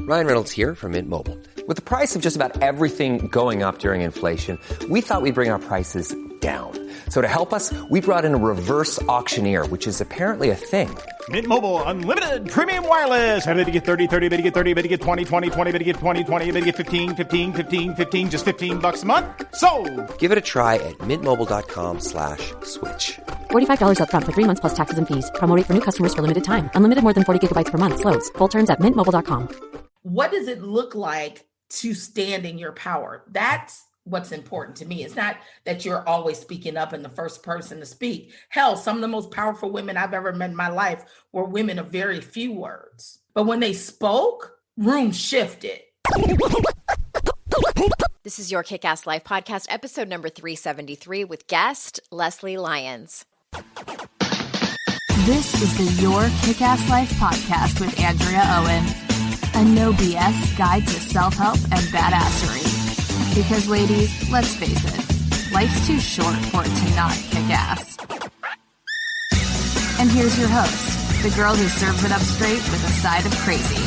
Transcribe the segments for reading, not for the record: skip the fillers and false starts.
Ryan Reynolds here from Mint Mobile. With the price of just about everything going up during inflation, we thought we'd bring our prices down. So to help us, we brought in a reverse auctioneer, which is apparently a thing. Mint Mobile Unlimited Premium Wireless. How to get 30, 30, bit to get 30, bit to get 20, 20, 20, bit to get 20, 20, bit to get 15, 15, 15, 15, just $15 a month? Sold! Give it a try at mintmobile.com/switch. $45 up front for 3 months plus taxes and fees. Promo rate for new customers for limited time. Unlimited more than 40 gigabytes per month. Slows full terms at mintmobile.com. What does it look like to stand in your power? That's what's important to me. It's not that you're always speaking up and the first person to speak. Hell, some of the most powerful women I've ever met in my life were women of very few words. But when they spoke, rooms shifted. This is your Kick-Ass Life podcast, episode number 373 with guest Leslie Lyons. This is the Your Kick-Ass Life podcast with Andrea Owen, a no BS guide to self-help and badassery. Because ladies, let's face it, life's too short for it to not kick ass. And here's your host, the girl who serves it up straight with a side of crazy,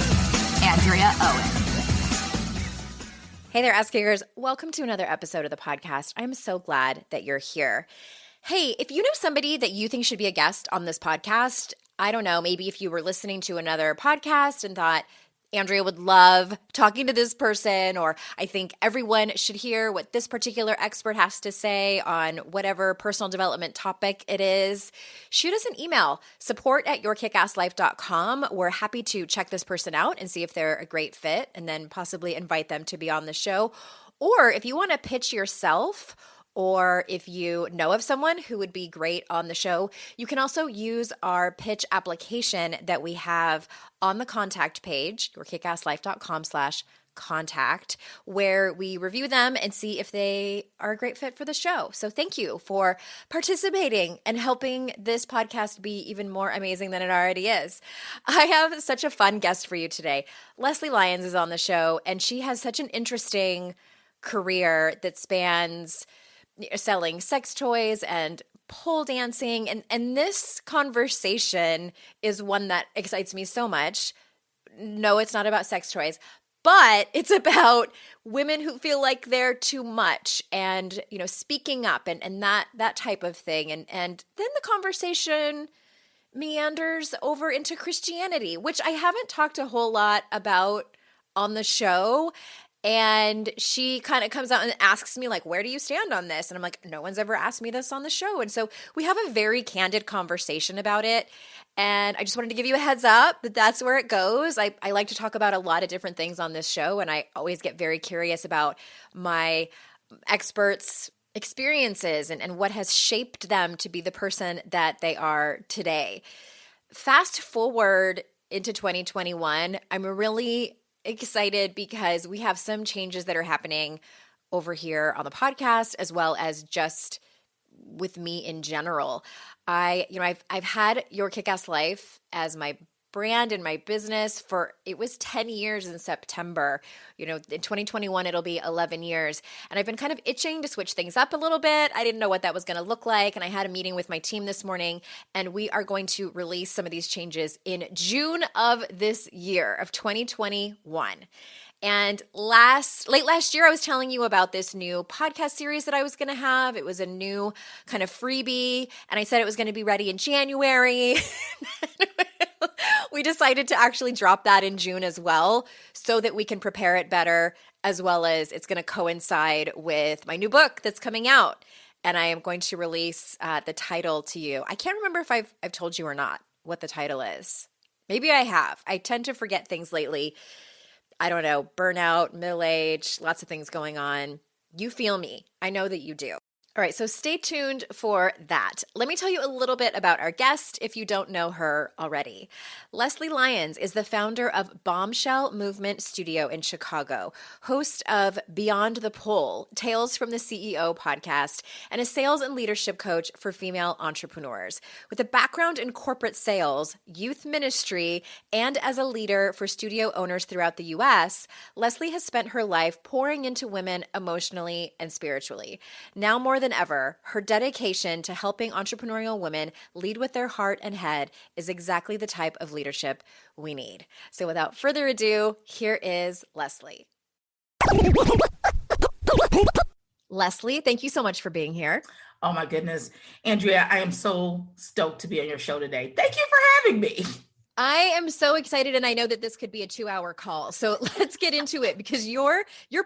Andrea Owen. Hey there, ass kickers. Welcome to another episode of the podcast. I'm so glad that you're here. Hey, if you know somebody that you think should be a guest on this podcast, I don't know, maybe if you were listening to another podcast and thought, Andrea would love talking to this person, or I think everyone should hear what this particular expert has to say on whatever personal development topic it is, shoot us an email, support@yourkickasslife.com. We're happy to check this person out and see if they're a great fit and then possibly invite them to be on the show. Or if you want to pitch yourself, or if you know of someone who would be great on the show, you can also use our pitch application that we have on the contact page, yourkickasslife.com/contact, where we review them and see if they are a great fit for the show. So thank you for participating and helping this podcast be even more amazing than it already is. I have such a fun guest for you today. Leslie Lyons is on the show, and she has such an interesting career that spans selling sex toys and pole dancing. And this conversation is one that excites me so much. No, it's not about sex toys, but it's about women who feel like they're too much and, you know, speaking up and that type of thing. And then the conversation meanders over into Christianity, which I haven't talked a whole lot about on the show. And she kind of comes out and asks me, like, where do you stand on this? And I'm like, no one's ever asked me this on the show. And so we have a very candid conversation about it. And I just wanted to give you a heads up that that's where it goes. I like to talk about a lot of different things on this show. And I always get very curious about my experts' experiences and what has shaped them to be the person that they are today. Fast forward into 2021, I'm really excited because we have some changes that are happening over here on the podcast, as well as just with me in general. I've had Your Kick-Ass Life as my brand and my business for, it was 10 years in September. You know, in 2021, it'll be 11 years. And I've been kind of itching to switch things up a little bit. I didn't know what that was going to look like. And I had a meeting with my team this morning, and we are going to release some of these changes in June of this year of 2021. And late last year, I was telling you about this new podcast series that I was going to have. It was a new kind of freebie, and I said it was going to be ready in January. We decided to actually drop that in June as well so that we can prepare it better, as well as it's going to coincide with my new book that's coming out. And I am going to release the title to you. I can't remember if I've told you or not what the title is. Maybe I have. I tend to forget things lately. I don't know, burnout, middle age, lots of things going on. You feel me. I know that you do. All right, so stay tuned for that. Let me tell you a little bit about our guest if you don't know her already. Leslie Lyons is the founder of Bombshell Movement Studio in Chicago, host of Beyond the Pole, Tales from the CEO podcast, and a sales and leadership coach for female entrepreneurs. With a background in corporate sales, youth ministry, and as a leader for studio owners throughout the U.S., Leslie has spent her life pouring into women emotionally and spiritually. Now more than than ever, her dedication to helping entrepreneurial women lead with their heart and head is exactly the type of leadership we need. So without further ado, here is Leslie. Leslie, thank you so much for being here. Oh my goodness. Andrea, I am so stoked to be on your show today. Thank you for having me. I am so excited, and I know that this could be a 2-hour call. So let's get into it, because your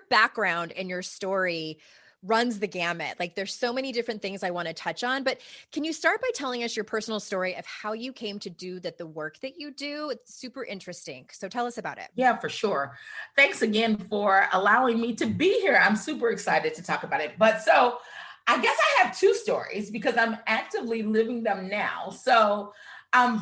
background and your story runs the gamut. Like, there's so many different things I want to touch on, but can you start by telling us your personal story of how you came to do the work that you do? It's super interesting. So tell us about it. Yeah, for sure. Thanks again for allowing me to be here. I'm super excited to talk about it. But so I guess I have two stories because I'm actively living them now. So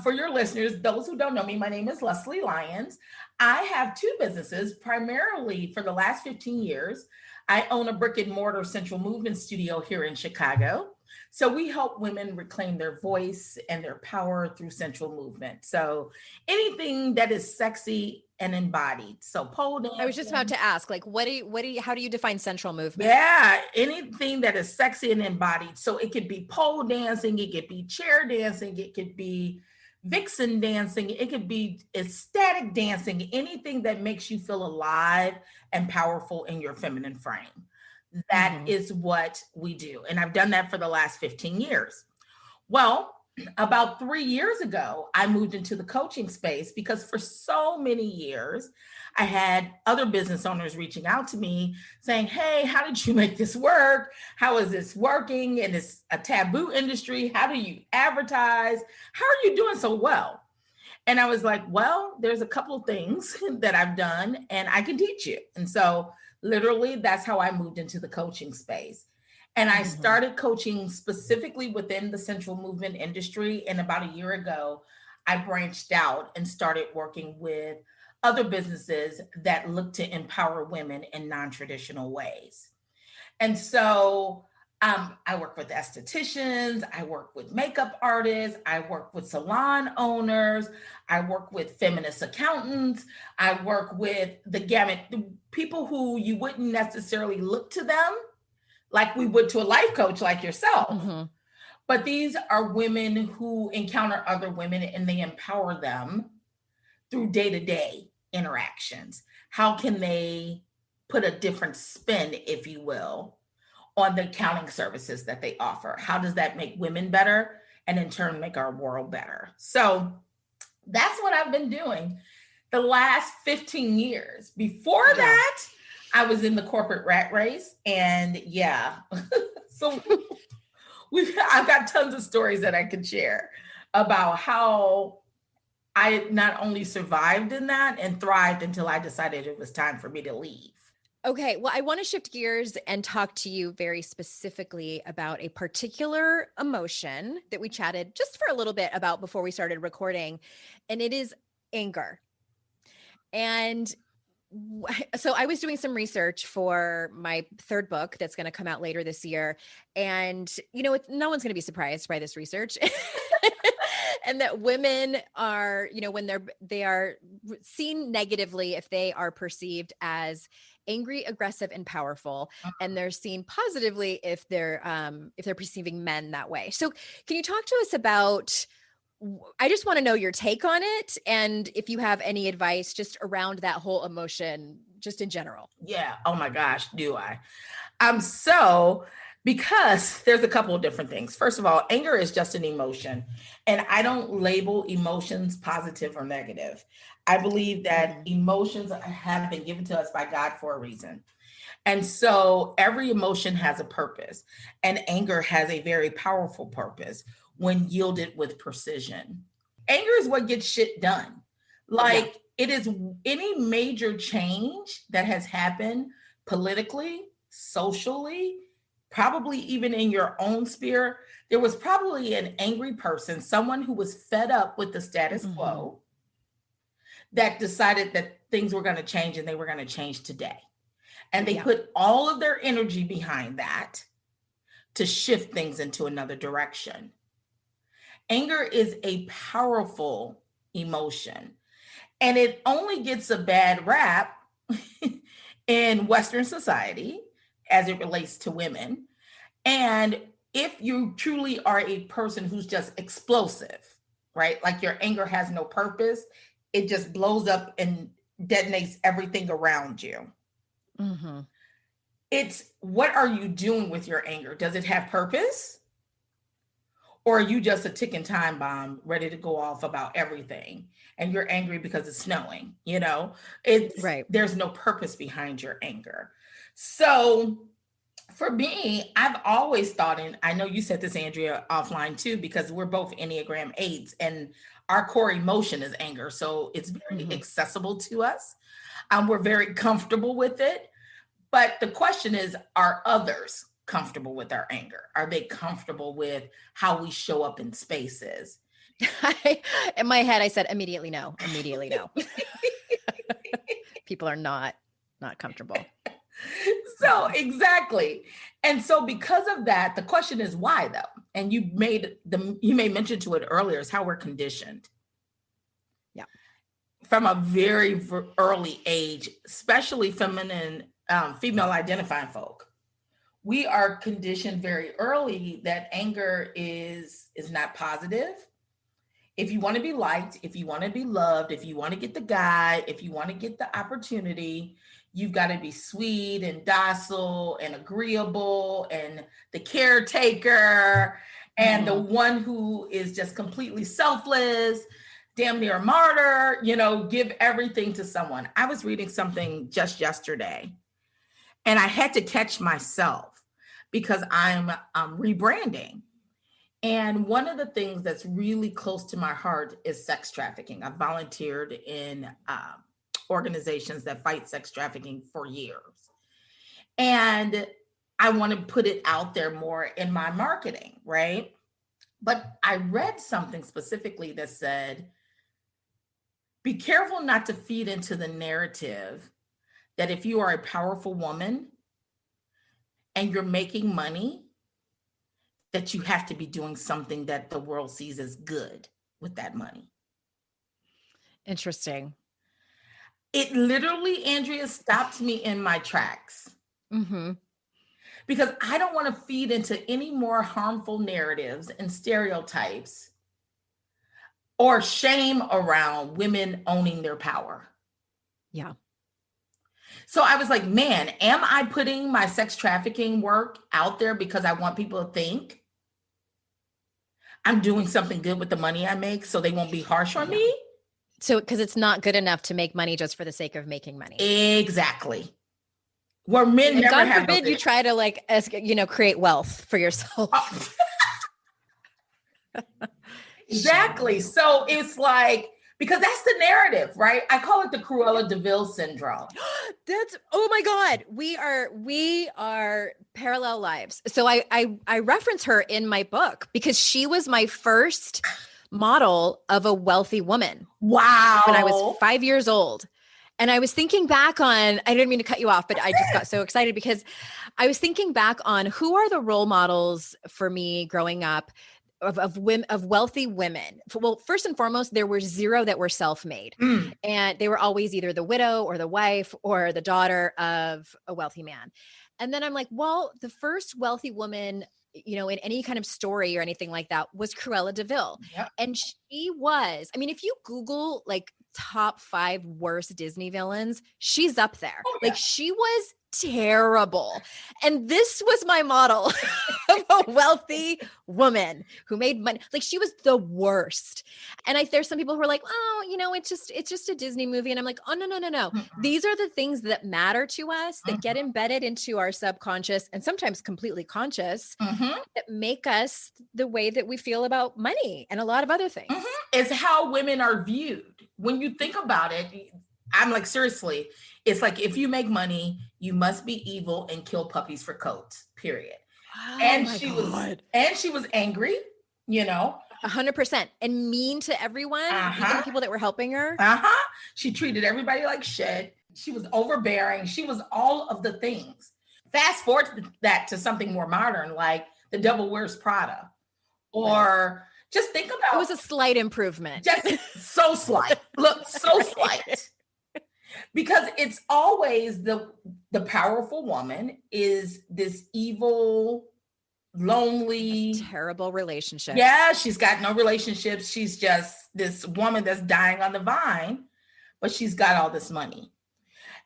for your listeners, those who don't know me, my name is Leslie Lyons. I have two businesses, primarily for the last 15 years. I own a brick and mortar sensual movement studio here in Chicago. So we help women reclaim their voice and their power through sensual movement. So anything that is sexy and embodied. So pole dancing. I was just about to ask, like, how do you define sensual movement? Yeah, anything that is sexy and embodied. So it could be pole dancing, it could be chair dancing, it could be vixen dancing, it could be ecstatic dancing, anything that makes you feel alive and powerful in your feminine frame. That is what we do. And I've done that for the last 15 years. Well, about 3 years ago, I moved into the coaching space because for so many years, I had other business owners reaching out to me saying, hey, how did you make this work? How is this working? And it's a taboo industry. How do you advertise? How are you doing so well? And I was like, well, there's a couple of things that I've done and I can teach you. And so literally, that's how I moved into the coaching space. And I started coaching specifically within the sensual movement industry. And about a year ago, I branched out and started working with other businesses that look to empower women in non-traditional ways. And so I work with estheticians, I work with makeup artists, I work with salon owners, I work with feminist accountants, I work with the gamut, the people who you wouldn't necessarily look to them like we would to a life coach like yourself. But these are women who encounter other women and they empower them through day-to-day interactions. How can they put a different spin, if you will, on the accounting services that they offer? How does that make women better and in turn make our world better? So that's what I've been doing the last 15 years. Before that, I was in the corporate rat race, and so I've got tons of stories that I could share about how I not only survived in that and thrived until I decided it was time for me to leave. Okay, well, I want to shift gears and talk to you very specifically about a particular emotion that we chatted just for a little bit about before we started recording, and it is anger. And so I was doing some research for my third book that's going to come out later this year. And, no one's going to be surprised by this research. And that women are, when they are seen negatively if they are perceived as angry, aggressive, and powerful, and they're seen positively if they're perceiving men that way. So can you talk to us about, I just want to know your take on it, and if you have any advice just around that whole emotion, just in general. Yeah. Oh my gosh, do I? Because there's a couple of different things. First of all, anger is just an emotion, and I don't label emotions positive or negative. I believe that emotions have been given to us by God for a reason. And so every emotion has a purpose, and anger has a very powerful purpose when yielded with precision. Anger is what gets shit done. It is any major change that has happened politically, socially, probably even in your own sphere. There was probably an angry person, someone who was fed up with the status quo, that decided that things were going to change, and they were going to change today. And they put all of their energy behind that to shift things into another direction. Anger is a powerful emotion, and it only gets a bad rap in Western society as it relates to women. And if you truly are a person who's just explosive, right? Like your anger has no purpose, it just blows up and detonates everything around you. Mm-hmm. It's what are you doing with your anger? Does it have purpose? Or are you just a ticking time bomb ready to go off about everything? And you're angry because it's snowing, you know? Right. There's no purpose behind your anger. So for me, I've always thought, and I know you said this, Andrea, offline too, because we're both Enneagram 8s and our core emotion is anger. So it's very accessible to us. We're very comfortable with it. But the question is, are others comfortable with our anger? Are they comfortable with how we show up in spaces? In my head, I said immediately no. People are not comfortable. So exactly. And so because of that, the question is why though? And you made mention to it earlier, is how we're conditioned. Yeah. From a very early age, especially female identifying folk. We are conditioned very early that anger is not positive. If you want to be liked, if you want to be loved, if you want to get the guy, if you want to get the opportunity, you've got to be sweet and docile and agreeable and the caretaker and the one who is just completely selfless, damn near a martyr, give everything to someone. I was reading something just yesterday and I had to catch myself because I'm rebranding. And one of the things that's really close to my heart is sex trafficking. I've volunteered in organizations that fight sex trafficking for years. And I want to put it out there more in my marketing, right? But I read something specifically that said, be careful not to feed into the narrative that if you are a powerful woman and you're making money, that you have to be doing something that the world sees as good with that money. Interesting. It literally, Andrea, stopped me in my tracks. Mm-hmm. Because I don't want to feed into any more harmful narratives and stereotypes or shame around women owning their power. Yeah. So I was like, man, am I putting my sex trafficking work out there because I want people to think I'm doing something good with the money I make so they won't be harsh on me? So, because it's not good enough to make money just for the sake of making money. Exactly. Where men and never God have forbid you try to create wealth for yourself. Exactly. So it's like, because that's the narrative, right? I call it the Cruella de Vil syndrome. Oh my God. We are parallel lives. So I reference her in my book because she was my first model of a wealthy woman. Wow. When I was 5 years old. And I was thinking back on, I didn't mean to cut you off, but I just got so excited because I was thinking back on who are the role models for me growing up of wealthy women. Well, first and foremost, there were zero that were self-made. And they were always either the widow or the wife or the daughter of a wealthy man. And then I'm like, well, the first wealthy woman, in any kind of story or anything like that was Cruella de Vil. Yep. And she was, if you Google like top 5 worst Disney villains, she's up there. Oh, yeah. Like she was terrible. And this was my model of a wealthy woman who made money. Like she was the worst. And there's some people who are like, oh, it's just a Disney movie. And I'm like, oh, no. Mm-hmm. These are the things that matter to us, that get embedded into our subconscious and sometimes completely conscious, that make us the way that we feel about money and a lot of other things. It's how women are viewed. When you think about it, I'm like, seriously, it's like, if you make money, you must be evil and kill puppies for coats, period. She was angry, 100% and mean to everyone, even the people that were helping her. She treated everybody like shit. She was overbearing. She was all of the things. Fast forward that to something more modern, like The Devil Wears Prada, or just think about. It was a slight improvement. Just so slight. Look, so slight. Because it's always the powerful woman is this evil lonely. Terrible relationship. Yeah, she's got no relationships. She's just this woman that's dying on the vine, but she's got all this money.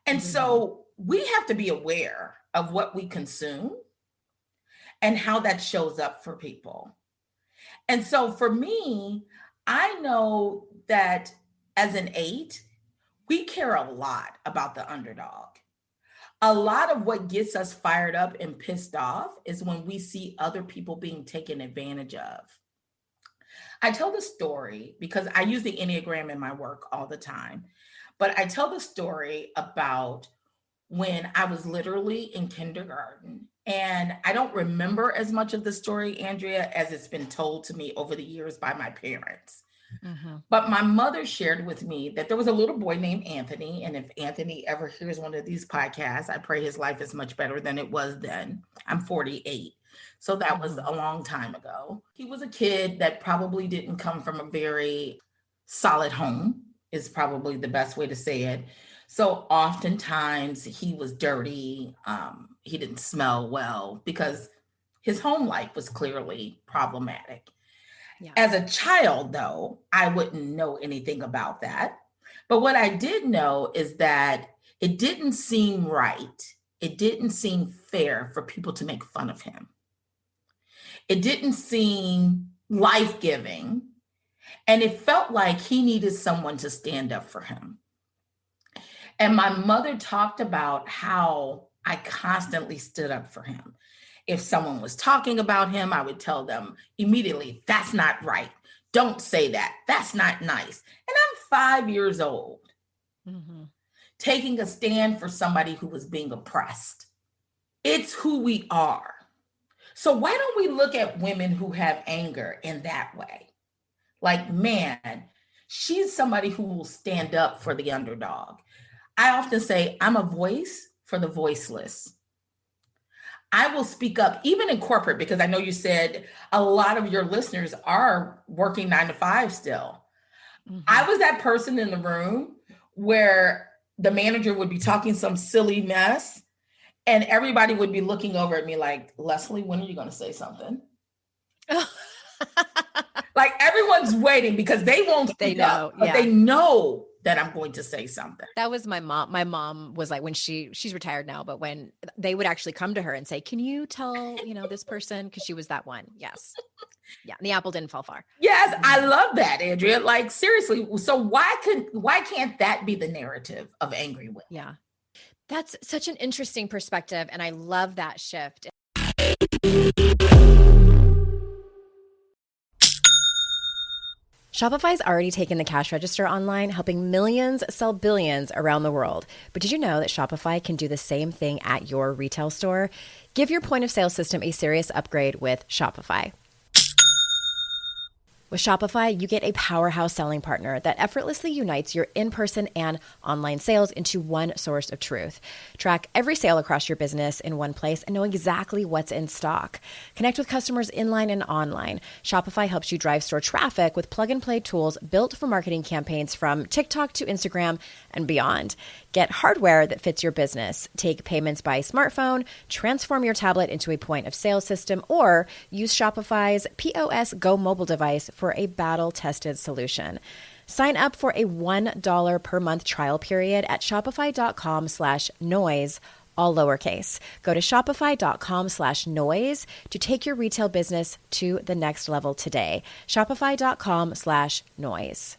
And so we have to be aware of what we consume and how that shows up for people. And so for me, I know that as an 8, we care a lot about the underdog. A lot of what gets us fired up and pissed off is when we see other people being taken advantage of. I tell the story because I use the Enneagram in my work all the time, but I tell the story about when I was literally in kindergarten. And I don't remember as much of the story, Andrea, as it's been told to me over the years by my parents. But my mother shared with me that there was a little boy named Anthony. And if Anthony ever hears one of these podcasts, I pray his life is much better than it was then. I'm 48. So that was a long time ago. He was a kid that probably didn't come from a very solid home, is probably the best way to say it. So oftentimes he was dirty. He didn't smell well because his home life was clearly problematic. Yeah. As a child, though, I wouldn't know anything about that. But what I did know is that it didn't seem right. It didn't seem fair for people to make fun of him. It didn't seem life-giving. And it felt like he needed someone to stand up for him. And my mother talked about how I constantly stood up for him. If someone was talking about him, I would tell them immediately, that's not right. Don't say that. That's not nice. And I'm 5 years old, taking a stand for somebody who was being oppressed. It's who we are. So why don't we look at women who have anger in that way? Like, man, she's somebody who will stand up for the underdog. I often say I'm a voice for the voiceless. I will speak up, even in corporate, because I know you said a lot of your listeners are working 9 to 5 still. I was that person in the room where the manager would be talking some silly mess and everybody would be looking over at me like, Leslie, when are you going to say something? Like everyone's waiting because they won't speak up, but they know that I'm going to say something. That was my mom. My mom was like, when she's retired now, but when they would actually come to her and say, can you tell, this person? Cause she was that one. Yes. Yeah. And the apple didn't fall far. Yes. I love that, Andrea. Like seriously. So why can't that be the narrative of angry women? Yeah. That's such an interesting perspective. And I love that shift. Shopify's already taken the cash register online, helping millions sell billions around the world. But did you know that Shopify can do the same thing at your retail store? Give your point of sale system a serious upgrade with Shopify. With Shopify, you get a powerhouse selling partner that effortlessly unites your in-person and online sales into one source of truth. Track every sale across your business in one place and know exactly what's in stock. Connect with customers inline and online. Shopify helps you drive store traffic with plug-and-play tools built for marketing campaigns from TikTok to Instagram and beyond. Get hardware that fits your business. Take payments by smartphone, transform your tablet into a point of sale system, or use Shopify's POS Go mobile device for a battle-tested solution. Sign up for a $1 per month trial period at shopify.com/noise, all lowercase. Go to shopify.com/noise to take your retail business to the next level today. Shopify.com/noise.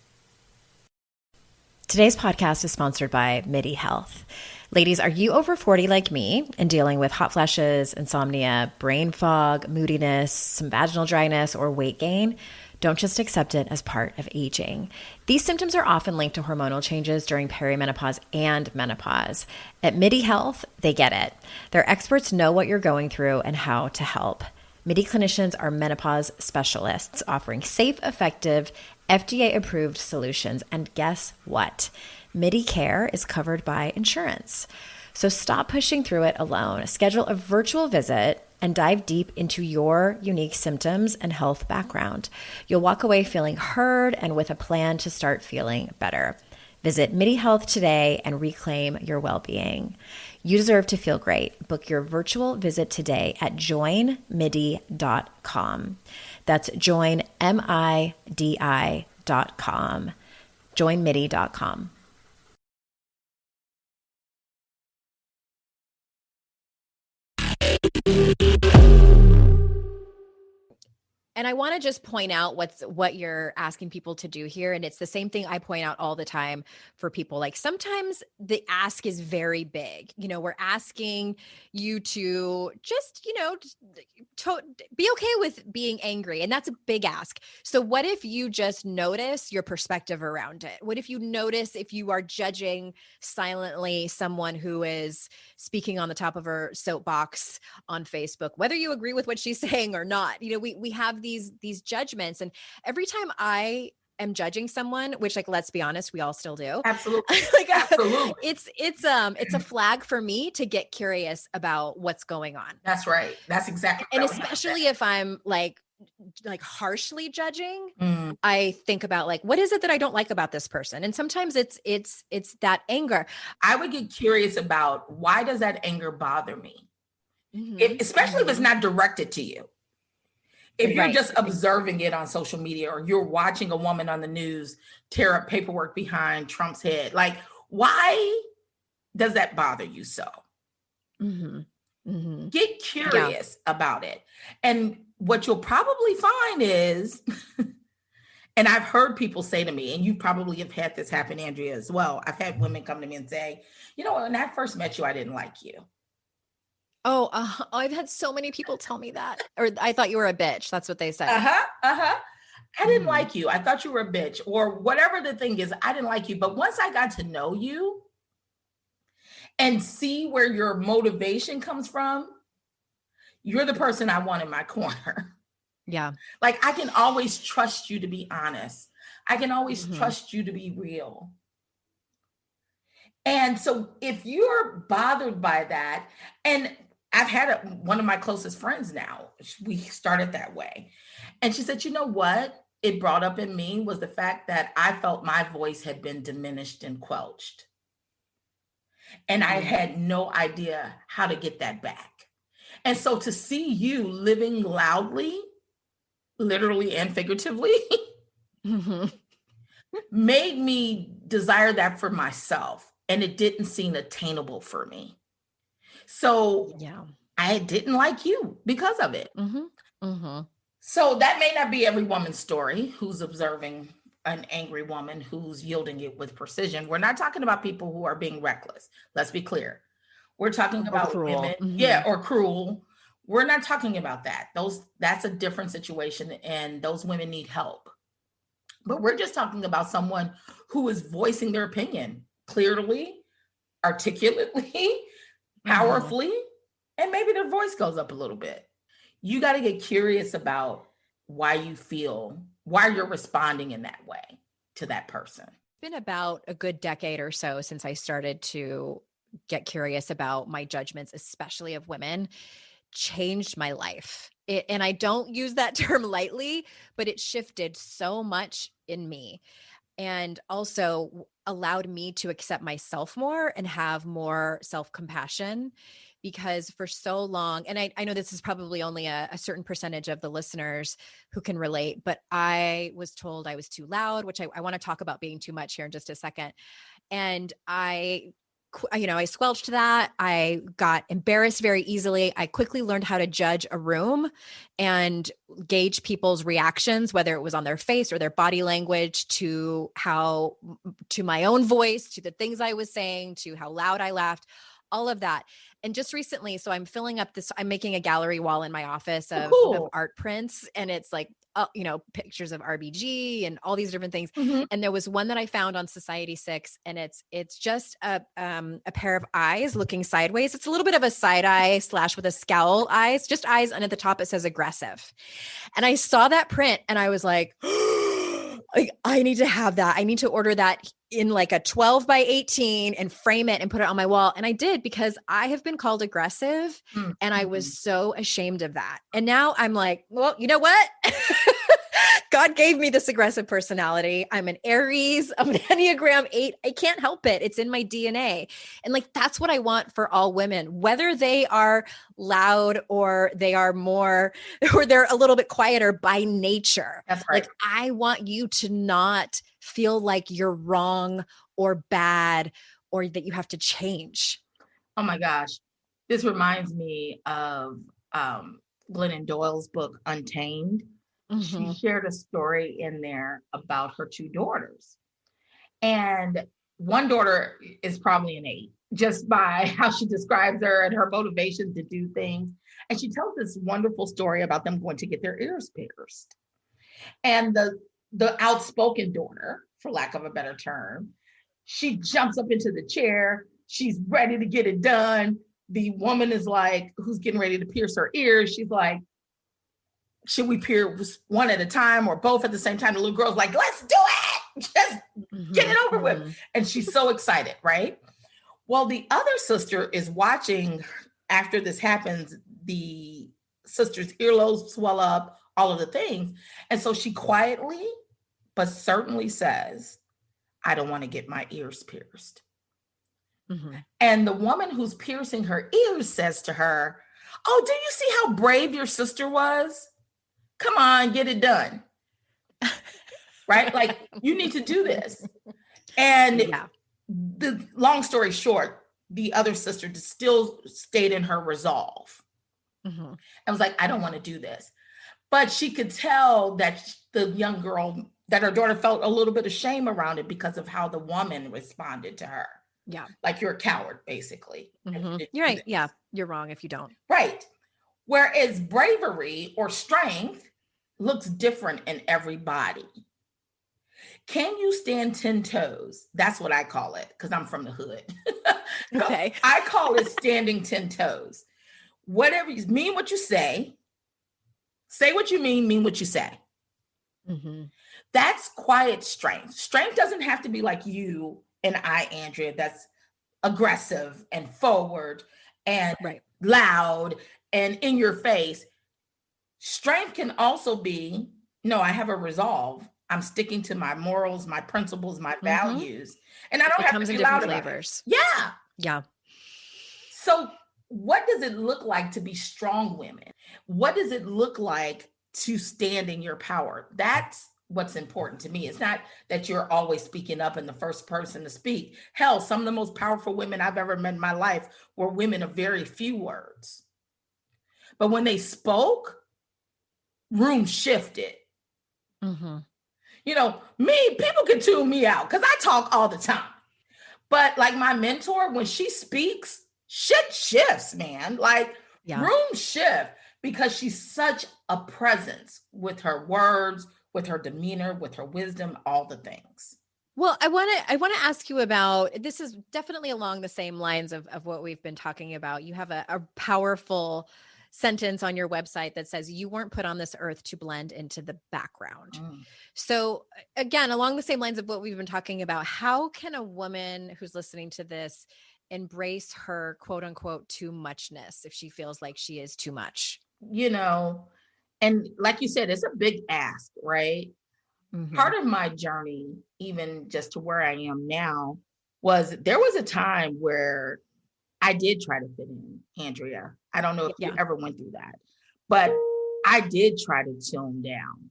Today's podcast is sponsored by MIDI Health. Ladies, are you over 40 like me and dealing with hot flashes, insomnia, brain fog, moodiness, some vaginal dryness, or weight gain? Don't just accept it as part of aging. These symptoms are often linked to hormonal changes during perimenopause and menopause. At MIDI Health, they get it. Their experts know what you're going through and how to help. MIDI clinicians are menopause specialists offering safe, effective, FDA-approved solutions. And guess what? MIDI care is covered by insurance. So stop pushing through it alone. Schedule a virtual visit and dive deep into your unique symptoms and health background. You'll walk away feeling heard and with a plan to start feeling better. Visit MIDI Health today and reclaim your well-being. You deserve to feel great. Book your virtual visit today at joinmidi.com. That's joinmidi.com. joinmidi.com. And I want to just point out what you're asking people to do here. And it's the same thing I point out all the time for people. Like sometimes the ask is very big. You know, we're asking you to just, you know, be okay with being angry. And that's a big ask. So what if you just notice your perspective around it? What if you notice if you are judging silently someone who is speaking on the top of her soapbox on Facebook, whether you agree with what she's saying or not? You know, we have these judgments, and every time I am judging someone, which, like, let's be honest, we all still do. Absolutely. Like, Absolutely. It's a flag for me to get curious about what's going on. That's right. That's exactly. And especially if I'm like harshly judging, I think about like, what is it that I don't like about this person? And sometimes it's that anger. I would get curious about, why does that anger bother me? Especially if it's not directed to you. If you're just observing it on social media, or you're watching a woman on the news tear up paperwork behind Trump's head, like, why does that bother you so? Get curious about it. And what you'll probably find is, and I've heard people say to me, and you probably have had this happen, Andrea, as well. I've had women come to me and say, you know, when I first met you, I didn't like you. I've had so many people tell me that, or I thought you were a bitch. That's what they said. I didn't like you. I thought you were a bitch, or whatever the thing is. I didn't like you. But once I got to know you and see where your motivation comes from, you're the person I want in my corner. Yeah. Like, I can always trust you to be honest. I can always trust you to be real. And so if you're bothered by that, and I've had one of my closest friends now, we started that way. And she said, you know what it brought up in me was the fact that I felt my voice had been diminished and quelched. And I had no idea how to get that back. And so to see you living loudly, literally and figuratively, made me desire that for myself. And it didn't seem attainable for me. So I didn't like you because of it. So that may not be every woman's story who's observing an angry woman who's yielding it with precision. We're not talking about people who are being reckless. Let's be clear. We're talking about women, or cruel. We're not talking about that. That's a different situation, and those women need help. But we're just talking about someone who is voicing their opinion clearly, articulately, powerfully, and maybe their voice goes up a little bit. You got to get curious about why you're responding in that way to that person. It's been about a good decade or so since I started to get curious about my judgments, especially of women. Changed my life. And I don't use that term lightly, but it shifted so much in me, and also allowed me to accept myself more and have more self-compassion. Because for so long, and I know this is probably only a certain percentage of the listeners who can relate, but I was told I was too loud, which I want to talk about being too much here in just a second. And I squelched that. I got embarrassed very easily. I quickly learned how to judge a room and gauge people's reactions, whether it was on their face or their body language, to my own voice, to the things I was saying, to how loud I laughed, all of that. And just recently, so I'm making a gallery wall in my office of art prints, and it's like, pictures of RBG and all these different things. And there was one that I found on Society 6, and it's just a pair of eyes looking sideways. It's a little bit of a side eye / with a scowl eyes, just eyes. And at the top, it says aggressive. And I saw that print and I was like, I need to have that. I need to order that in like a 12 by 18 and frame it and put it on my wall. And I did, because I have been called aggressive and I was so ashamed of that. And now I'm like, well, you know what? God gave me this aggressive personality. I'm an Aries. I'm an Enneagram 8. I can't help it. It's in my DNA. And like, that's what I want for all women, whether they are loud or they are more, or they're a little bit quieter by nature. That's right. Like, I want you to not feel like you're wrong or bad or that you have to change. Oh my gosh. This reminds me of Glennon Doyle's book, Untamed. She shared a story in there about her two daughters. And one daughter is probably an 8, just by how she describes her and her motivation to do things. And she tells this wonderful story about them going to get their ears pierced. And the outspoken daughter, for lack of a better term, she jumps up into the chair. She's ready to get it done. The woman is like, who's getting ready to pierce her ears. She's like, should we pierce one at a time or both at the same time? The little girl's like, let's do it. Just get it over with. And she's so excited, right? Well, the other sister is watching after this happens. The sister's earlobes swell up, all of the things. And so she quietly, but certainly says, I don't want to get my ears pierced. And the woman who's piercing her ears says to her, oh, do you see how brave your sister was? Come on, get it done. Right? Like, you need to do this. And the long story short, the other sister still stayed in her resolve. And was like, I don't want to do this. But she could tell that the young girl, that her daughter felt a little bit of shame around it because of how the woman responded to her. Yeah. Like, you're a coward, basically. You're right. Yeah. You're wrong if you don't. Right. Whereas bravery or strength looks different in everybody. Can you stand 10 toes? That's what I call it, because I'm from the hood. Okay. I call it standing 10 toes. Whatever you mean, what you say what you mean what you say. That's quiet strength. Strength doesn't have to be like you and I, Andrea, that's aggressive and forward and loud and in your face. Strength can also be, no, I have a resolve. I'm sticking to my morals, my principles, my values. And I don't have to be loud about it. Yeah. Yeah. So what does it look like to be strong women? What does it look like to stand in your power? That's what's important to me. It's not that you're always speaking up and the first person to speak. Hell, some of the most powerful women I've ever met in my life were women of very few words. But when they spoke, room shifted. You know, people can tune me out because I talk all the time. But like my mentor, when she speaks, shit shifts, man. Like room shift, because she's such a presence with her words, with her demeanor, with her wisdom, all the things. Well, I want to ask you about, this is definitely along the same lines of what we've been talking about. You have a powerful sentence on your website that says you weren't put on this earth to blend into the background. So again, along the same lines of what we've been talking about, how can a woman who's listening to this embrace her quote unquote too muchness if she feels like she is too much? You know, and like you said, it's a big ask, right? Part of my journey, even just to where I am now, there was a time where I did try to fit in, Andrea. I don't know if you ever went through that, but I did try to tone down.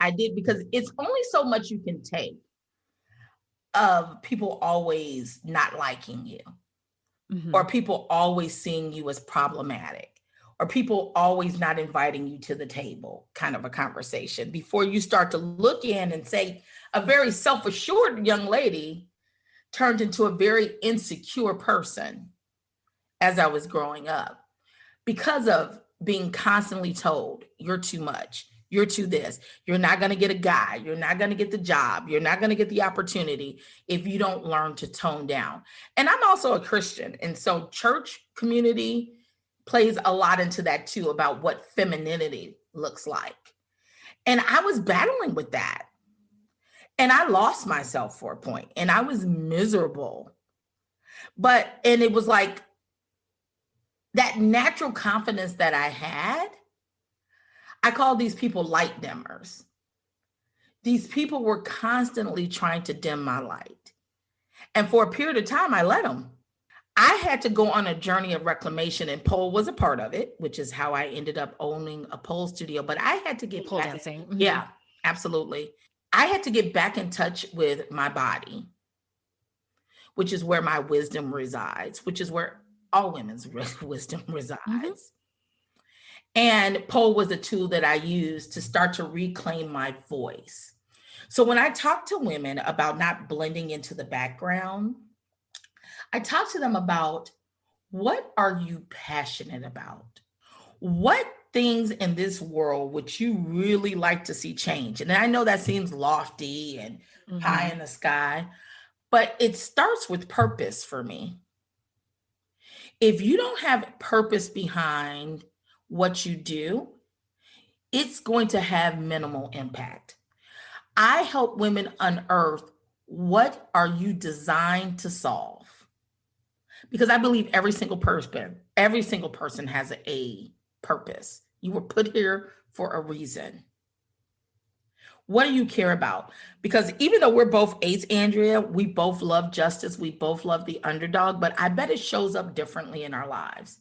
I did, because it's only so much you can take of people always not liking you, or people always seeing you as problematic, or people always not inviting you to the table, kind of a conversation, before you start to look in and say, a very self-assured young lady turned into a very insecure person as I was growing up, because of being constantly told, you're too much, you're too this, you're not going to get a guy, you're not going to get the job, you're not going to get the opportunity if you don't learn to tone down. And I'm also a Christian. And so church community plays a lot into that too, about what femininity looks like. And I was battling with that. And I lost myself for a point, and I was miserable. And it was like that natural confidence that I had, I call these people light dimmers. these people were constantly trying to dim my light. And for a period of time, I let them. I had to go on a journey of reclamation, and pole was a part of it, which is how I ended up owning a pole studio. But I had to get pole dancing. Mm-hmm. Yeah, absolutely. I had to get back in touch with my body, which is where my wisdom resides, which is where all women's wisdom resides. Mm-hmm. And pole was a tool that I used to start to reclaim my voice. So when I talk to women about not blending into the background, I talk to them about, what are you passionate about? What things in this world would you really like to see change? And I know that seems lofty and high in the sky, but it starts with purpose for me. If you don't have purpose behind what you do, it's going to have minimal impact. I help women unearth, what are you designed to solve? Because I believe every single person has a purpose. You were put here for a reason. What do you care about? Because even though we're both eights, Andrea, we both love justice. We both love the underdog, but I bet it shows up differently in our lives.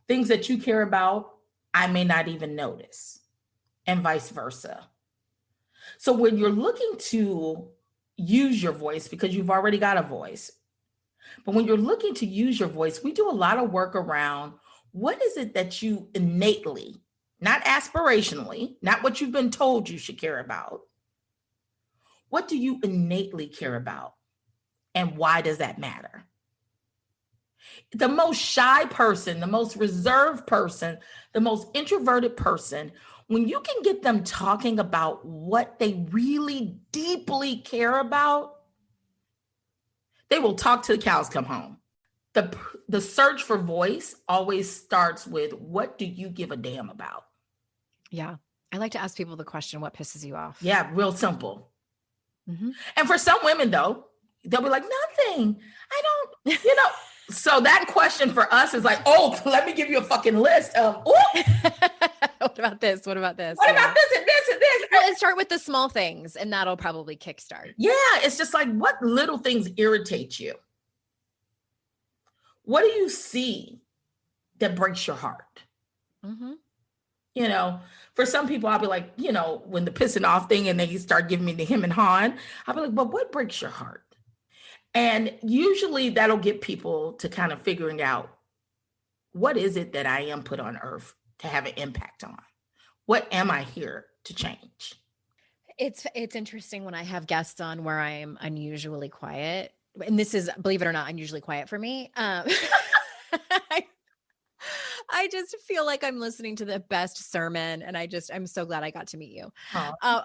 Things that you care about, I may not even notice, and vice versa. So when you're looking to use your voice, because you've already got a voice, but when you're looking to use your voice, we do a lot of work around, what is it that you innately, not aspirationally, not what you've been told you should care about. What do you innately care about? And why does that matter? The most shy person, the most reserved person, the most introverted person, when you can get them talking about what they really deeply care about, they will talk till the cows come home. The search for voice always starts with, what do you give a damn about? Yeah. I like to ask people the question, what pisses you off? Yeah, real simple. Mm-hmm. And for some women, though, they'll be like, nothing. I don't, So that question for us is like, oh, let me give you a fucking list of, what about this? What about this? What about this and this and this? Well, and start with the small things, and that'll probably kickstart. Yeah, it's just like, what little things irritate you? What do you see that breaks your heart? Mm-hmm. For some people, I'll be like, when the pissing off thing and they start giving me the him and hawing, I'll be like, but what breaks your heart? And usually that'll get people to kind of figuring out, what is it that I am put on earth to have an impact on? What am I here to change? It's interesting when I have guests on where I'm unusually quiet. And this is, believe it or not, unusually quiet for me. I just feel like I'm listening to the best sermon, and I'm so glad I got to meet you.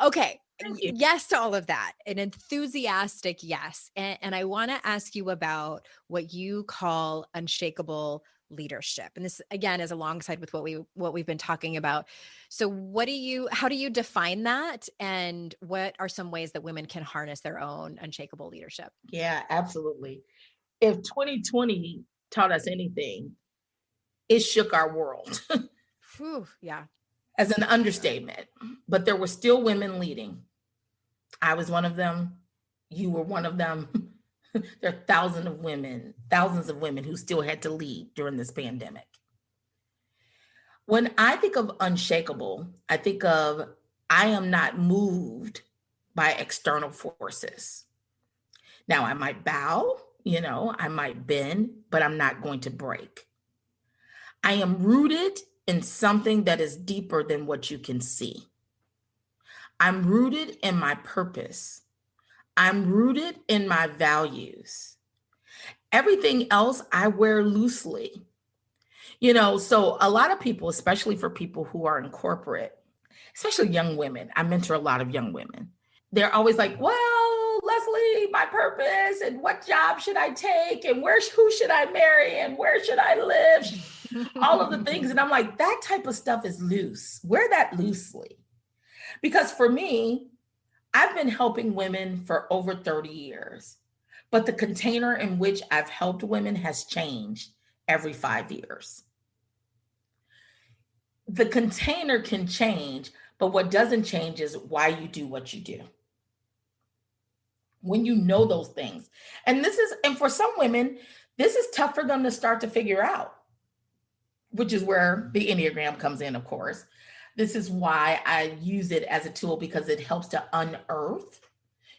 Okay. You. Yes to all of that. An enthusiastic yes. And I want to ask you about what you call unshakable leadership. And this, again, is alongside with what we've been talking about. So how do you define that? And what are some ways that women can harness their own unshakable leadership? Yeah, absolutely. If 2020 taught us anything, it shook our world. Whew, yeah. As an understatement, but there were still women leading. I was one of them. You were one of them. There are thousands of women who still had to lead during this pandemic. When I think of unshakable, I think of, I am not moved by external forces. Now, I might bow, I might bend, but I'm not going to break. I am rooted in something that is deeper than what you can see. I'm rooted in my purpose. I'm rooted in my values. Everything else I wear loosely. So a lot of people, especially for people who are in corporate, especially young women, I mentor a lot of young women. They're always like, well, Leslie, my purpose, and what job should I take, and who should I marry, and where should I live? All of the things. And I'm like, that type of stuff is loose. Wear that loosely. Because for me, I've been helping women for over 30 years, but the container in which I've helped women has changed every 5 years. The container can change, but what doesn't change is why you do what you do. when you know those things. And for some women, this is tough for them to start to figure out, which is where the Enneagram comes in, of course. This is why I use it as a tool, because it helps to unearth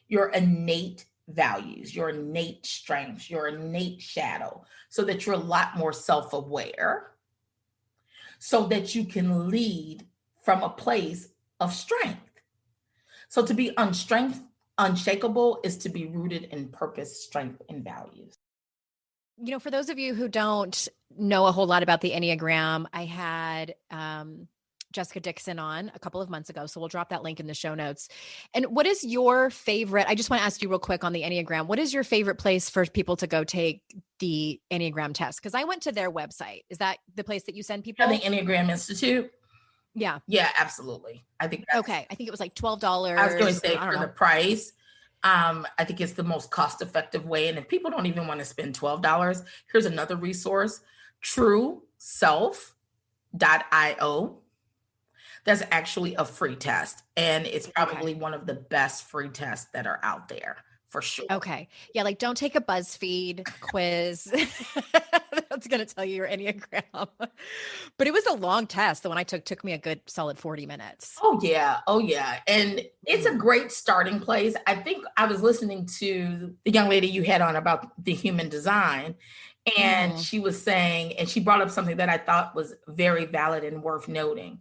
your innate values, your innate strengths, your innate shadow, so that you're a lot more self-aware, so that you can lead from a place of strength. So to be unshakable is to be rooted in purpose, strength, and values. You know, for those of you who don't know a whole lot about the Enneagram, I had Jessica Dixon on a couple of months ago. So we'll drop that link in the show notes. And what is your favorite? I just want to ask you real quick on the Enneagram. What is your favorite place for people to go take the Enneagram test? Because I went to their website. Is that the place that you send people? The Enneagram Institute. Yeah. Yeah, absolutely. I think that's okay. I think it was like $12. I was going to say for the price. I think it's the most cost-effective way. And if people don't even want to spend $12, here's another resource, trueself.io. That's actually a free test. And it's probably one of the best free tests that are out there, for sure. Okay. Yeah. Like, don't take a BuzzFeed quiz. That's going to tell you your Enneagram. But it was a long test. The one I took me a good solid 40 minutes. Oh yeah. And it's a great starting place. I think I was listening to the young lady you had on about the human design, and she was saying, and she brought up something that I thought was very valid and worth noting,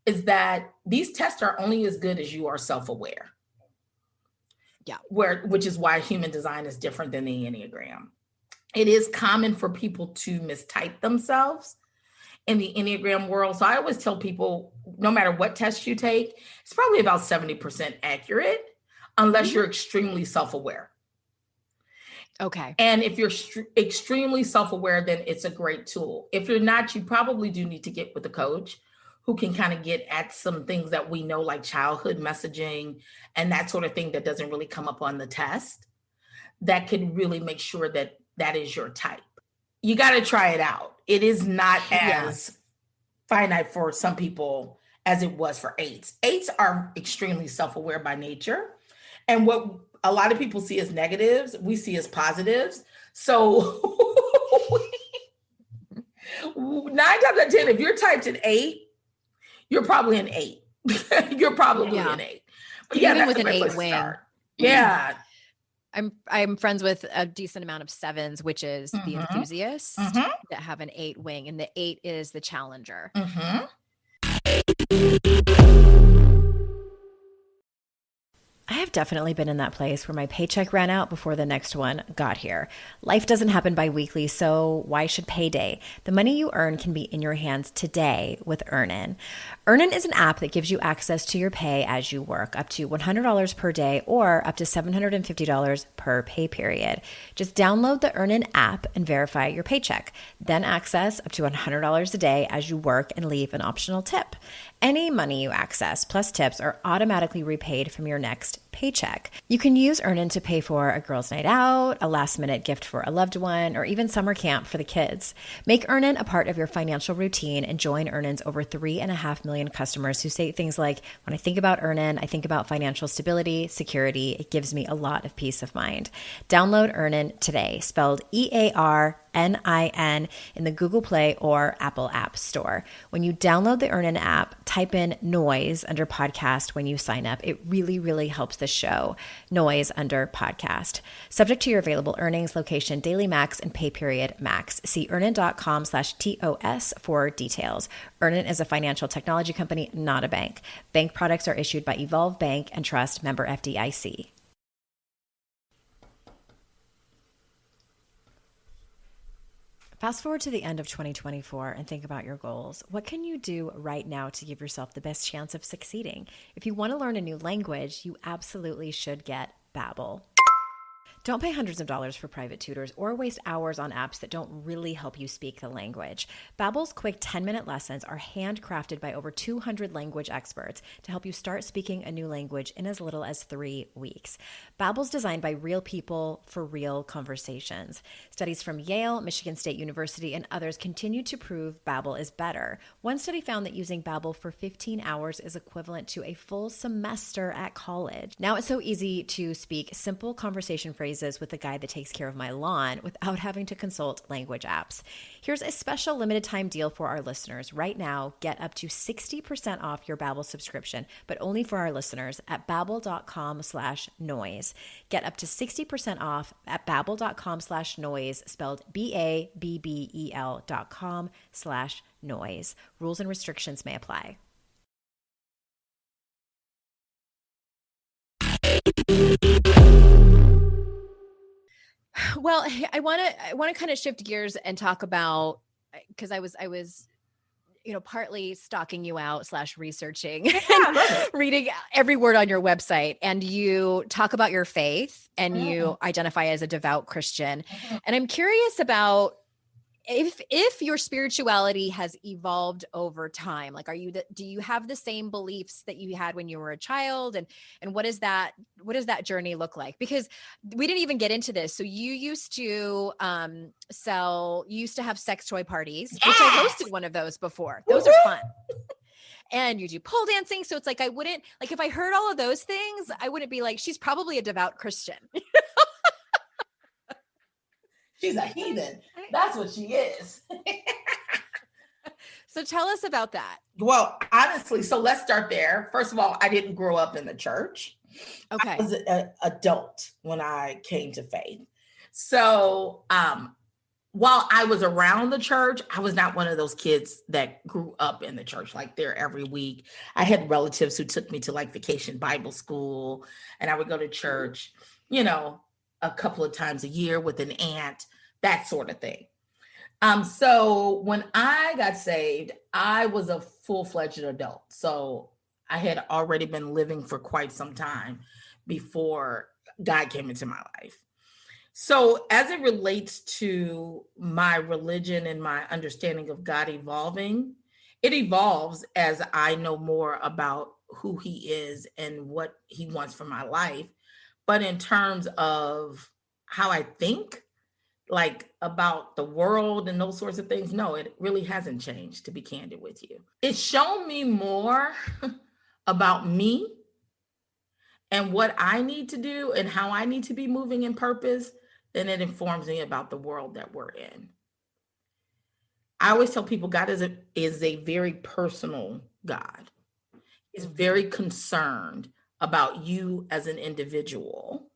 is that these tests are only as good as you are self-aware. Yeah. Which is why human design is different than the Enneagram. It is common for people to mistype themselves in the Enneagram world. So I always tell people, no matter what test you take, it's probably about 70% accurate, unless you're extremely self-aware. Okay. And if you're extremely self-aware, then it's a great tool. If you're not, you probably do need to get with a coach who can kind of get at some things that we know, like childhood messaging and that sort of thing that doesn't really come up on the test, that can really make sure that that is your type. You got to try it out. It is not as finite for some people as it was for eights. Eights are extremely self-aware by nature. And what a lot of people see as negatives, we see as positives. So 9 times out of 10, if you're typed an 8, you're probably an 8. You're probably an 8. But even with an 8 wing. Yeah. I'm friends with a decent amount of 7s, which is the enthusiasts that have an 8 wing, and the 8 is the challenger. I have definitely been in that place where my paycheck ran out before the next one got here. Life doesn't happen bi-weekly, so why should payday? The money you earn can be in your hands today with Earnin. Earnin is an app that gives you access to your pay as you work, up to $100 per day or up to $750 per pay period. Just download the Earnin app and verify your paycheck. Then access up to $100 a day as you work and leave an optional tip. Any money you access plus tips are automatically repaid from your next paycheck. You can use Earnin to pay for a girls' night out, a last-minute gift for a loved one, or even summer camp for the kids. Make Earnin a part of your financial routine and join Earnin's over 3.5 million customers who say things like, when I think about Earnin, I think about financial stability, security. It gives me a lot of peace of mind. Download Earnin today, spelled EARNIN, in the Google Play or Apple App Store. When you download the Earnin app, type in noise under podcast when you sign up. It really, really helps the show. Noise under podcast. Subject to your available earnings, location, daily max, and pay period max. See earnin.com/TOS for details. Earnin is a financial technology company, not a bank. Bank products are issued by Evolve Bank and Trust, member FDIC. Fast forward to the end of 2024 and think about your goals. What can you do right now to give yourself the best chance of succeeding? If you want to learn a new language, you absolutely should get Babbel. Don't pay hundreds of dollars for private tutors or waste hours on apps that don't really help you speak the language. Babbel's quick 10-minute lessons are handcrafted by over 200 language experts to help you start speaking a new language in as little as 3 weeks. Babbel's designed by real people for real conversations. Studies from Yale, Michigan State University, and others continue to prove Babbel is better. One study found that using Babbel for 15 hours is equivalent to a full semester at college. Now it's so easy to speak simple conversation phrases with the guy that takes care of my lawn without having to consult language apps. Here's a special limited time deal for our listeners. Right now, get up to 60% off your Babbel subscription, but only for our listeners at babbel.com/noise. Get up to 60% off at babbel.com/noise, spelled BABBEL.com/noise. Rules and restrictions may apply. Well, I want to kind of shift gears and talk about, because I was partly stalking you out / researching, reading every word on your website, and you talk about your faith and you identify as a devout Christian. And I'm curious about if your spirituality has evolved over time. Like, do you have the same beliefs that you had when you were a child? And what does that journey look like? Because we didn't even get into this. So you used to have sex toy parties, which I hosted one of those before. Those are fun. And you do pole dancing. So it's like, I wouldn't, like, if I heard all of those things, I wouldn't be like, she's probably a devout Christian. She's a heathen. That's what she is. So tell us about that. Well, honestly, so let's start there. First of all, I didn't grow up in the church. Okay. I was an adult when I came to faith. So while I was around the church, I was not one of those kids that grew up in the church, like there every week. I had relatives who took me to like vacation Bible school, and I would go to church, a couple of times a year with an aunt, that sort of thing. So when I got saved, I was a full-fledged adult. So I had already been living for quite some time before God came into my life. So as it relates to my religion and my understanding of God evolving, it evolves as I know more about who he is and what he wants for my life. But in terms of how I think, like about the world and those sorts of things, no, it really hasn't changed, to be candid with you. It's shown me more about me and what I need to do and how I need to be moving in purpose than it informs me about the world that we're in. I always tell people God is a very personal God. He's very concerned about you as an individual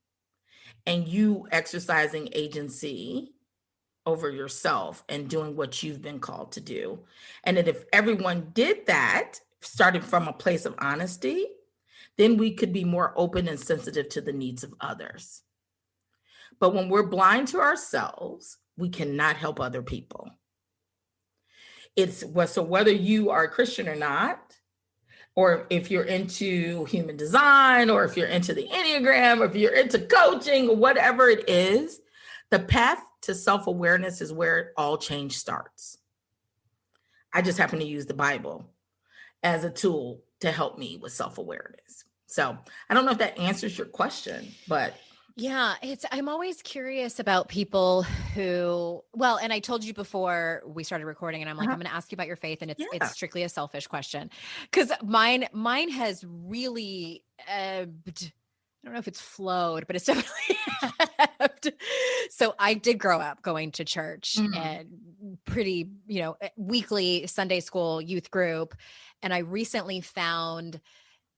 and you exercising agency over yourself and doing what you've been called to do. And that if everyone did that, starting from a place of honesty, then we could be more open and sensitive to the needs of others. But when we're blind to ourselves, we cannot help other people. So whether you are a Christian or not, or if you're into human design, or if you're into the Enneagram, or if you're into coaching, or whatever it is, the path to self-awareness is where all change starts. I just happen to use the Bible as a tool to help me with self-awareness. So I don't know if that answers your question, but yeah, I'm always curious about people who, well, and I told you before we started recording, and I'm like, I'm going to ask you about your faith, and it's strictly a selfish question, because mine has really ebbed. I don't know if it's flowed, but it's definitely ebbed. So I did grow up going to church and pretty, weekly Sunday school youth group, and I recently found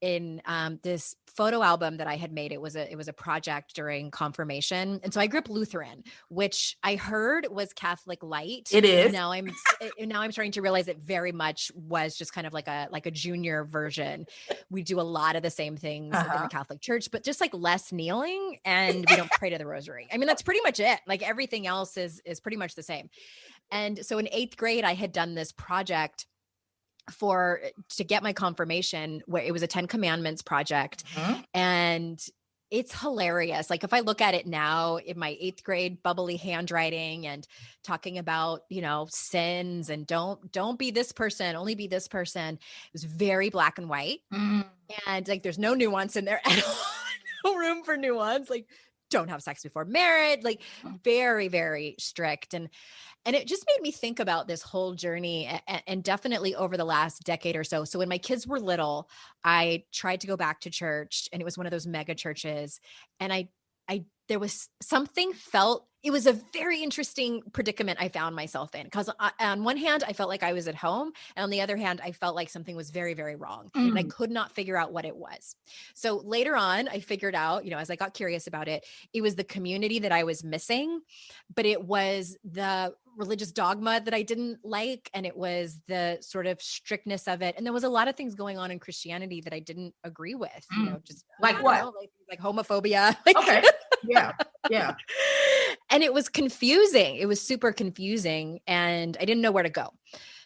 in this photo album that I had made. It was a project during confirmation. And so I grew up Lutheran, which I heard was Catholic light. It is. Now I'm starting to realize it very much was just kind of like a junior version. We do a lot of the same things in the Catholic Church, but just like less kneeling, and we don't pray to the rosary. I mean, that's pretty much it. Like everything else is pretty much the same. And so in 8th grade, I had done this project to get my confirmation, where it was a 10 Commandments project. And it's hilarious. Like if I look at it now in my 8th grade bubbly handwriting and talking about, sins and don't be this person, only be this person. It was very black and white. And like, there's no nuance in there at all. No room for nuance. Like, don't have sex before marriage, like very, very strict. And it just made me think about this whole journey and definitely over the last decade or so. So when my kids were little, I tried to go back to church, and it was one of those mega churches. And there was something it was a very interesting predicament I found myself in, because on one hand, I felt like I was at home. And on the other hand, I felt like something was very, very wrong. And I could not figure out what it was. So later on, I figured out, as I got curious about it, it was the community that I was missing, but it was the religious dogma that I didn't like. And it was the sort of strictness of it. And there was a lot of things going on in Christianity that I didn't agree with, just like what? Like homophobia. Okay. Yeah. Yeah. And it was confusing. It was super confusing, and I didn't know where to go.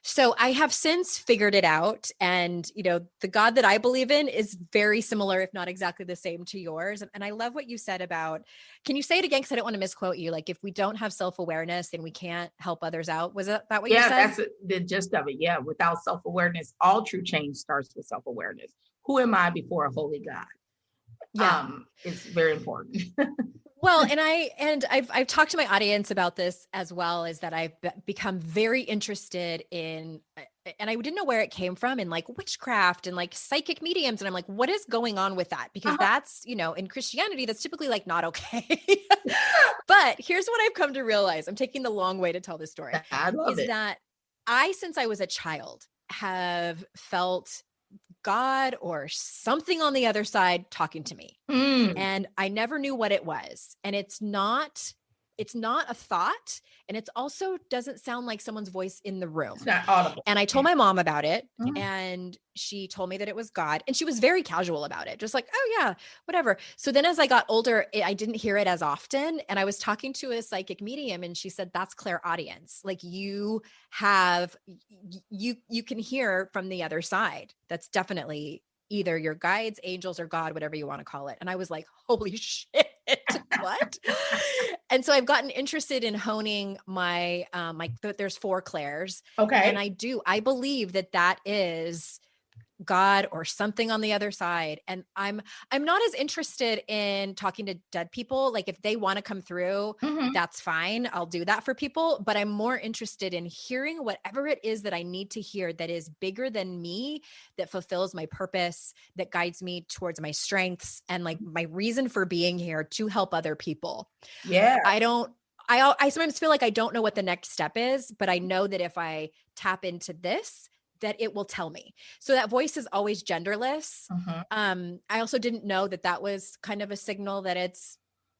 So I have since figured it out. And, the God that I believe in is very similar, if not exactly the same to yours. And I love what you said about, can you say it again? Cause I don't want to misquote you. Like, if we don't have self-awareness, then we can't help others out. Was that what you said? Yeah, that's the gist of it. Yeah. Without self-awareness, all true change starts with self-awareness. Who am I before a holy God? Yeah. It's very important. Well, and I've talked to my audience about this as well, is that I've become very interested in, and I didn't know where it came from, in like witchcraft and like psychic mediums. And I'm like, what is going on with that? Because that's, in Christianity, that's typically like not okay. But here's what I've come to realize. I'm taking the long way to tell this story. I love it. That since I was a child, have felt God or something on the other side talking to me. And I never knew what it was. And it's not a thought. And it's also doesn't sound like someone's voice in the room. It's not audible. And I told my mom about it, and she told me that it was God, and she was very casual about it. Just like, oh yeah, whatever. So then as I got older, I didn't hear it as often. And I was talking to a psychic medium, and she said, that's clairaudience. Like you can hear from the other side. That's definitely either your guides, angels, or God, whatever you want to call it. And I was like, holy shit, what? And so I've gotten interested in honing my, there's 4 clairs. Okay. And I believe that is God or something on the other side. And I'm not as interested in talking to dead people. Like if they want to come through, that's fine. I'll do that for people, but I'm more interested in hearing whatever it is that I need to hear that is bigger than me, that fulfills my purpose, that guides me towards my strengths and like my reason for being here to help other people. Yeah. I sometimes feel like I don't know what the next step is, but I know that if I tap into this, that it will tell me. So that voice is always genderless. I also didn't know that was kind of a signal that it's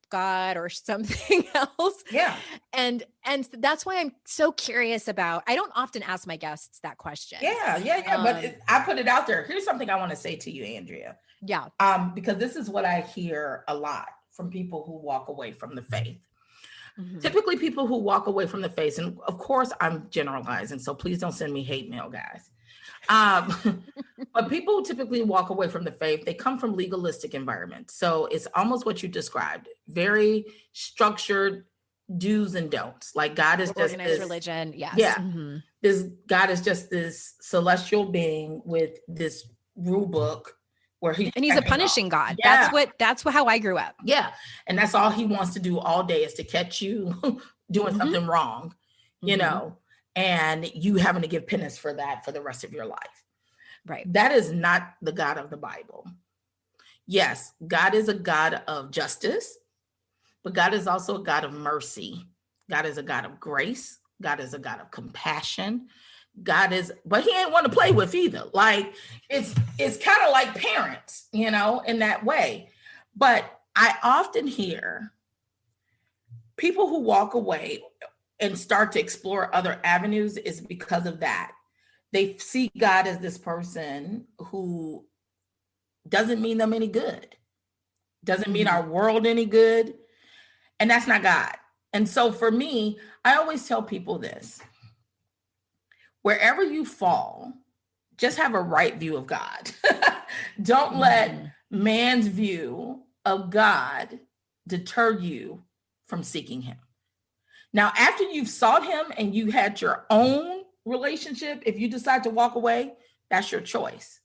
God or something else. Yeah. And that's why I'm so curious about, I don't often ask my guests that question. Yeah. But I put it out there. Here's something I want to say to you, Andrea. Yeah. Because this is what I hear a lot from people who walk away from the faith. Typically people who walk away from the faith, and of course I'm generalizing, so please don't send me hate mail, guys. But people who typically walk away from the faith, they come from legalistic environments. So it's almost what you described, very structured do's and don'ts. Like God is just organized religion. Yes. Yeah. This God is just this celestial being with this rule book. He's a punishing God. Yeah. That's how I grew up. Yeah. And that's all he wants to do all day is to catch you doing something wrong, and you having to give penance for that for the rest of your life. Right. That is not the God of the Bible. Yes, God is a God of justice, but God is also a God of mercy. God is a God of grace. God is a God of compassion. But he ain't want to play with either. Like it's kind of like parents, in that way. But I often hear people who walk away and start to explore other avenues is because of that. They see God as this person who doesn't mean them any good, doesn't mean our world any good. And that's not God. And so for me, I always tell people this. Wherever you fall, just have a right view of God. Don't let man's view of God deter you from seeking him. Now, after you've sought him and you had your own relationship, if you decide to walk away, that's your choice.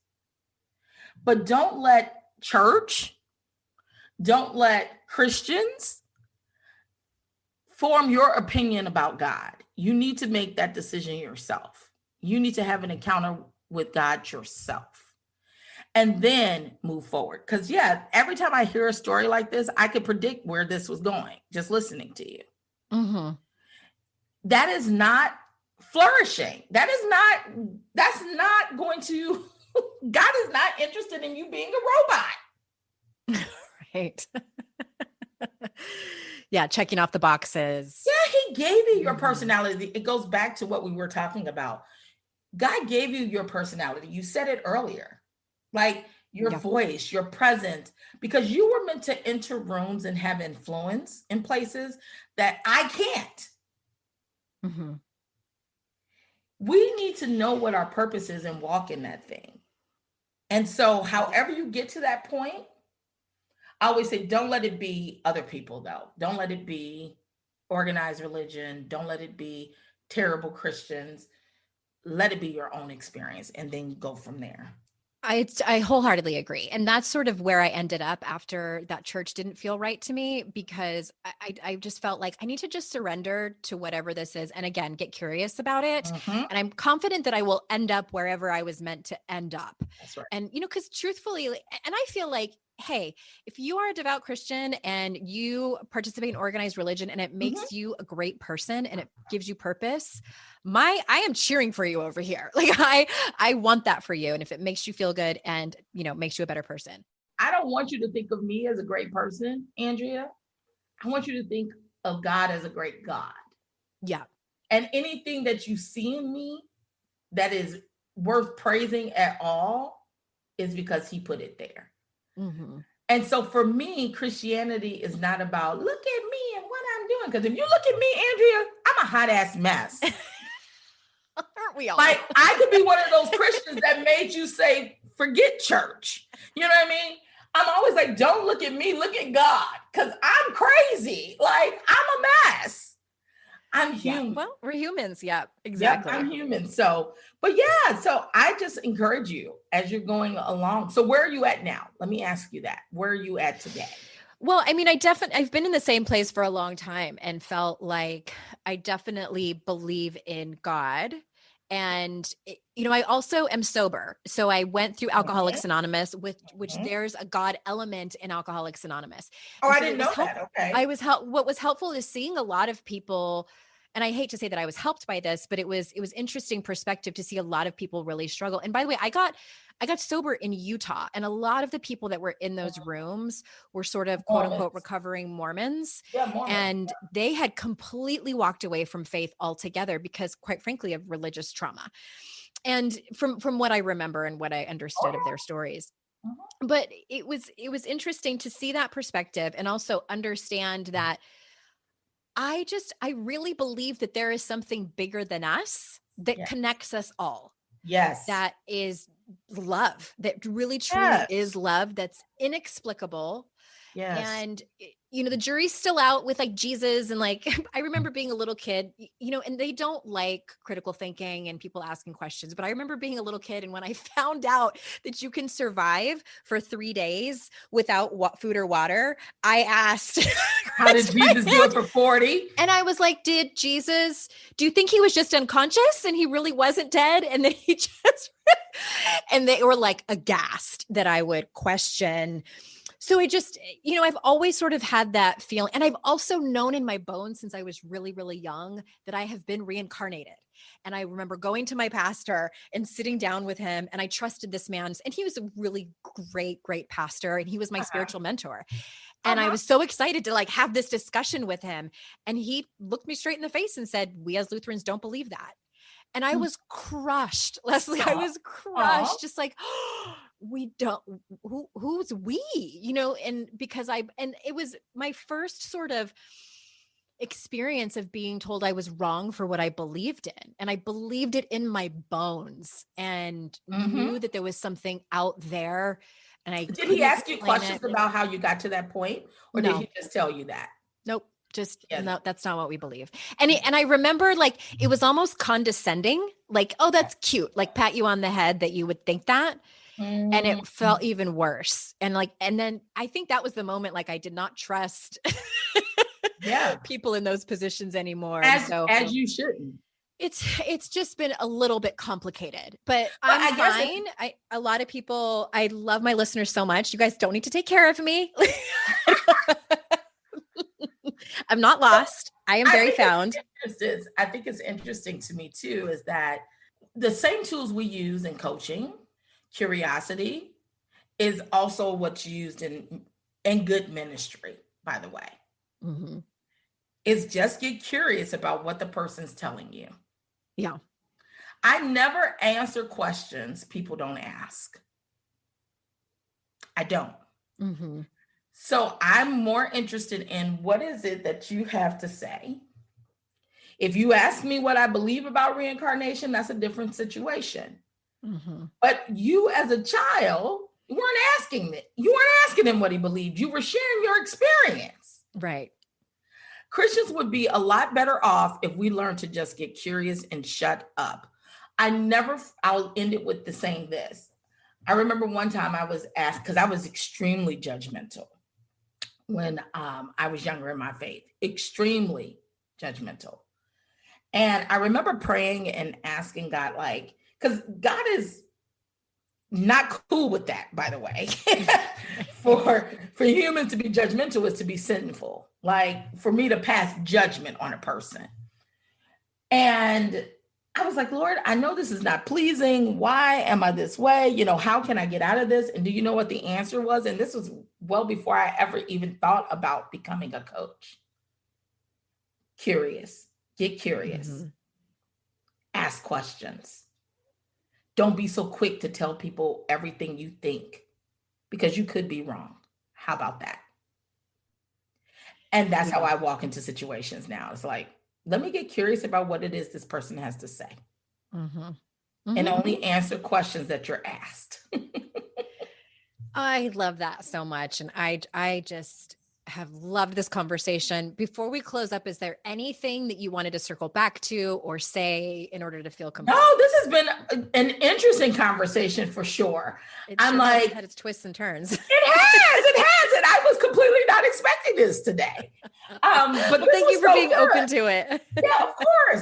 But don't let church, don't let Christians form your opinion about God. You need to make that decision yourself. You need to have an encounter with God yourself and then move forward. Because, yeah, every time I hear a story like this, I could predict where this was going just listening to you. Mm-hmm. That is not flourishing. That's not going to, God is not interested in you being a robot. Right. Yeah, checking off the boxes. Yeah, he gave you your personality. It goes back to what we were talking about. God gave you your personality. You said it earlier, like your voice, your presence, because you were meant to enter rooms and have influence in places that I can't. Mm-hmm. We need to know what our purpose is and walk in that thing. And so however you get to that point, I always say, don't let it be other people, though. Don't let it be organized religion. Don't let it be terrible Christians. Let it be your own experience and then go from there. I wholeheartedly agree. And that's sort of where I ended up after that church didn't feel right to me, because I just felt like I need to just surrender to whatever this is. And again, get curious about it. Mm-hmm. And I'm confident that I will end up wherever I was meant to end up. That's right. And, because truthfully, and I feel like, hey, if you are a devout Christian and you participate in organized religion and it makes you a great person and it gives you purpose, I am cheering for you over here. Like I want that for you. And if it makes you feel good and, makes you a better person. I don't want you to think of me as a great person, Andrea. I want you to think of God as a great God. Yeah. And anything that you see in me that is worth praising at all is because he put it there. Mm-hmm. And so for me, Christianity is not about look at me and what I'm doing. Because if you look at me, Andrea, I'm a hot ass mess. Aren't we all? Like I could be one of those Christians that made you say, forget church. You know what I mean? I'm always like, don't look at me, look at God. Because I'm crazy. Like I'm a mess. I'm human. Yeah, well, we're humans. Yeah, exactly. Yep, I'm human. So I just encourage you as you're going along. So where are you at now? Let me ask you that. Where are you at today? Well, I mean, I've been in the same place for a long time and felt like I definitely believe in God. And, I also am sober. So I went through Alcoholics Anonymous, which there's a God element in Alcoholics Anonymous. Oh, I didn't know that. Okay. What was helpful is seeing a lot of people, and I hate to say that I was helped by this, but it was interesting perspective to see a lot of people really struggle. And by the way, I got sober in Utah, and a lot of the people that were in those rooms were sort of quote unquote recovering Mormons. Yeah, Mormons. And they had completely walked away from faith altogether because, quite frankly, of religious trauma. And from what I remember and what I understood of their stories. But it was interesting to see that perspective and also understand that I really believe that there is something bigger than us that connects us all. Yes. That is love, that really truly is love, that's inexplicable. Yes. And, the jury's still out with like Jesus. And like, I remember being a little kid, and they don't like critical thinking and people asking questions, but I remember being a little kid. And when I found out that you can survive for 3 days without food or water, I asked, how did Jesus do it for 40? And I was like, do you think he was just unconscious and he really wasn't dead? And then he just, and they were like aghast that I would question. So I just, I've always sort of had that feeling. And I've also known in my bones since I was really, really young that I have been reincarnated. And I remember going to my pastor and sitting down with him, and I trusted this man. And he was a really great, great pastor. And he was my spiritual mentor. And I was so excited to like have this discussion with him. And he looked me straight in the face and said, we as Lutherans don't believe that. And I was crushed, Leslie. I was crushed, just like, we don't, who's we, and because and it was my first sort of experience of being told I was wrong for what I believed in. And I believed it in my bones and knew that there was something out there. And I did he ask you explain questions it. about how you got to that point, or did No. he just tell you that? Nope. Just Yeah. no, that's not what we believe. And I remember like it was almost condescending, like, oh, that's cute, like pat you on the head that you would think that. And it felt even worse. And then I think that was the moment, like I did not trust people in those positions anymore. As you shouldn't. It's just been a little bit complicated, but Well, I'm fine. A lot of people, I love my listeners so much. You guys don't need to take care of me. I'm not lost. I am very found. I think it's interesting to me too, is that the same tools we use in coaching, curiosity, is also what's used in good ministry, by the way. Mm-hmm. Is just get curious about what the person's telling you. Yeah. I never answer questions people don't ask. I don't. Mm-hmm. So I'm more interested in what is it that you have to say. If you ask me what I believe about reincarnation, that's a different situation. Mm-hmm. But you as a child, you weren't asking him what he believed. You were sharing your experience. Right. Christians would be a lot better off if we learned to just get curious and shut up. I'll end it with saying this. I remember one time I was asked, because I was extremely judgmental when I was younger in my faith, extremely judgmental. And I remember praying and asking God, like, because God is not cool with that, by the way. For humans to be judgmental is to be sinful. Like for me to pass judgment on a person. And I was like, Lord, I know this is not pleasing. Why am I this way? You know, how can I get out of this? And do you know what the answer was? And this was well before I ever even thought about becoming a coach. Curious. Get curious. Mm-hmm. Ask questions. Don't be so quick to tell people everything you think, because you could be wrong. How about that? And that's how I walk into situations now. It's like, let me get curious about what it is this person has to say. Mm-hmm. Mm-hmm. And only answer questions that you're asked. I love that so much. And I just have loved this conversation. Before we close up, is there anything that you wanted to circle back to or say in order to feel complete? No, this has been an interesting conversation for sure. I'm like, had its twists and turns. It has. And I was completely not expecting this today. But thank you for being open to it. Yeah,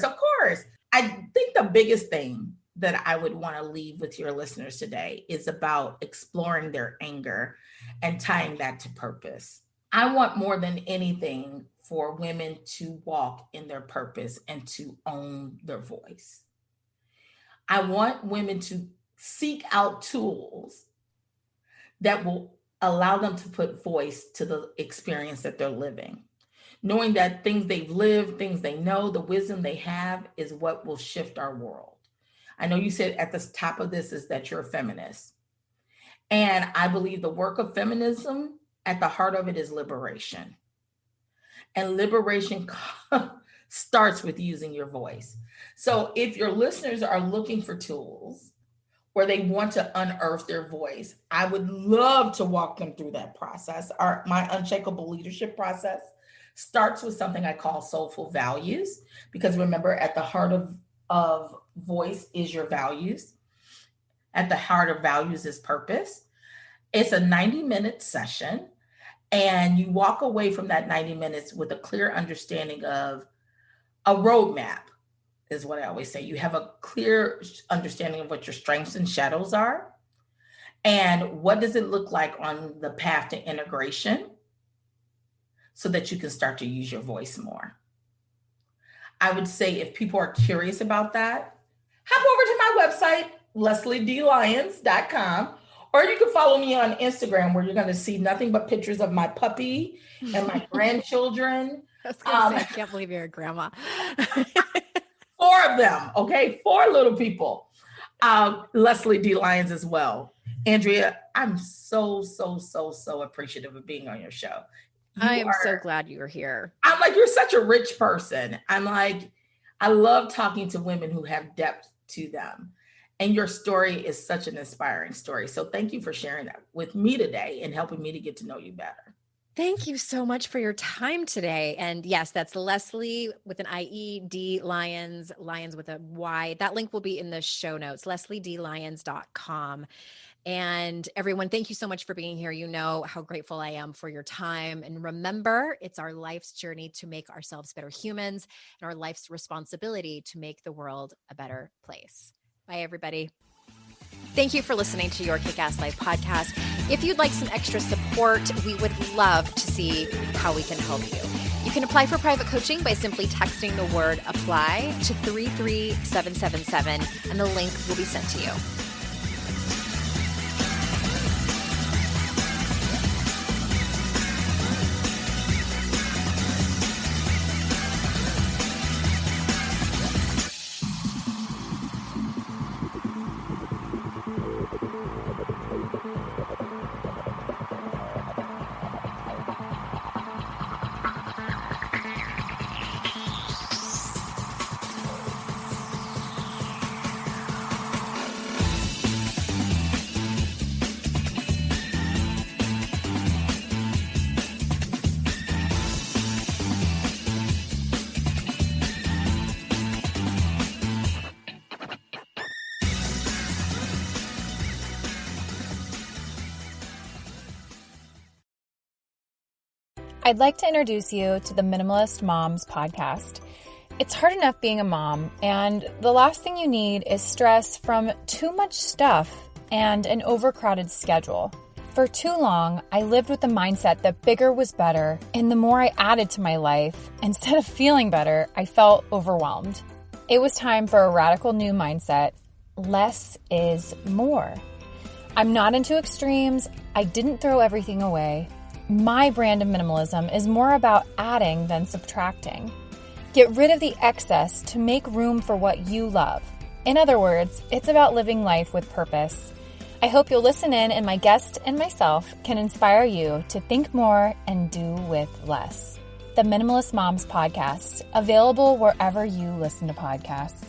of course. I think the biggest thing that I would want to leave with your listeners today is about exploring their anger and tying that to purpose. I want more than anything for women to walk in their purpose and to own their voice. I want women to seek out tools that will allow them to put voice to the experience that they're living, knowing that things they've lived, things they know, the wisdom they have is what will shift our world. I know you said at the top of this is that you're a feminist. And I believe the work of feminism, at the heart of it, is liberation. And liberation starts with using your voice. So if your listeners are looking for tools where they want to unearth their voice, I would love to walk them through that process. My unshakable leadership process starts with something I call soulful values, because remember, at the heart of voice is your values. At the heart of values is purpose. It's a 90-minute session, and you walk away from that 90 minutes with a clear understanding of a roadmap, is what I always say. You have a clear understanding of what your strengths and shadows are, and what does it look like on the path to integration so that you can start to use your voice more. I would say if people are curious about that, hop over to my website, leslielyons.com. Or you can follow me on Instagram, where you're going to see nothing but pictures of my puppy and my grandchildren. I was going to say, I can't believe you're a grandma. 4 of them, okay? 4 little people. Leslie D. Lyons as well. Andrea, I'm so appreciative of being on your show. I am so glad you were here. I'm like, you're such a rich person. I'm like, I love talking to women who have depth to them. And your story is such an inspiring story. So thank you for sharing that with me today and helping me to get to know you better. Thank you so much for your time today. And yes, that's Leslie with an IE, Lyons, Lyons with a Y. That link will be in the show notes, lesliedlyons.com. And everyone, thank you so much for being here. You know how grateful I am for your time. And remember, it's our life's journey to make ourselves better humans and our life's responsibility to make the world a better place. Bye, everybody. Thank you for listening to Your Kick-Ass Life podcast. If you'd like some extra support, we would love to see how we can help you. You can apply for private coaching by simply texting the word apply to 33777, and the link will be sent to you. I'd like to introduce you to the Minimalist Moms podcast. It's hard enough being a mom, and the last thing you need is stress from too much stuff and an overcrowded schedule. For too long, I lived with the mindset that bigger was better, and the more I added to my life, instead of feeling better, I felt overwhelmed. It was time for a radical new mindset. Less is more. I'm not into extremes. I didn't throw everything away. My brand of minimalism is more about adding than subtracting. Get rid of the excess to make room for what you love. In other words, it's about living life with purpose. I hope you'll listen in, and my guest and myself can inspire you to think more and do with less. The Minimalist Moms podcast, available wherever you listen to podcasts.